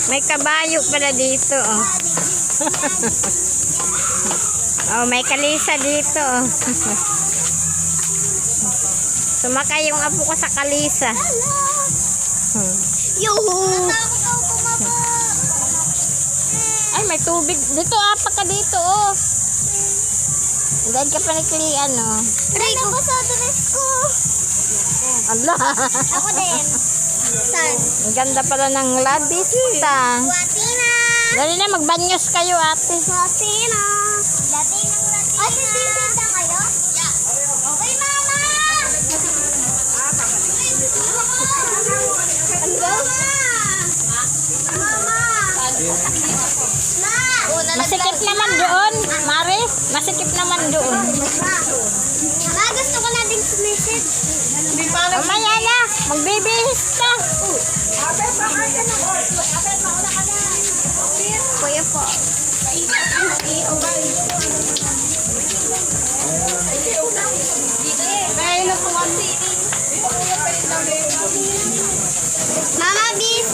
May kabayo pala dito, oh. Oh, may kalisa dito, oh. Sumakay yung apo ko sa kalisa. Yuhu! Ay, may tubig. Dito, apak ka dito, oh. Dahil ka paniklian, oh. Rico ko sa dress ko. Allah. Ako din. Saan? Ang ganda pala ng labista. Latina. Dali na, magbanyos kayo, ate. Latina. Latina. Ay, sisinda kayo? Yeah. Okay, mama. Masikip naman doon, Mare. Masikip naman doon. Ma, gusto ko na ding sumisid. Mamaya na, magbibihis ka. Kuya po. Mama, bis.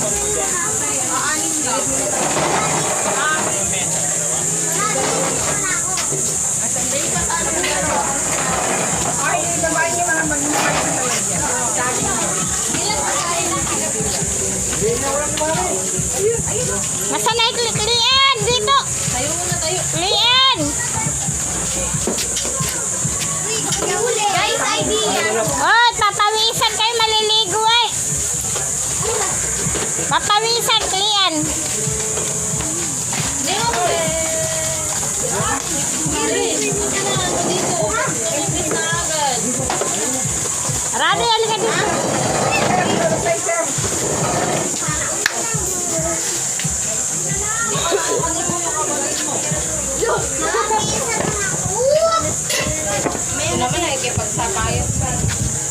Masanay Lian dito. Tayo muna tayo. Lian. Guys, idea. Oh, papawisan kayo, maliligo eh. Papawisan, Lian. Rado, halika dito. May naman nakikipagsapayan pa.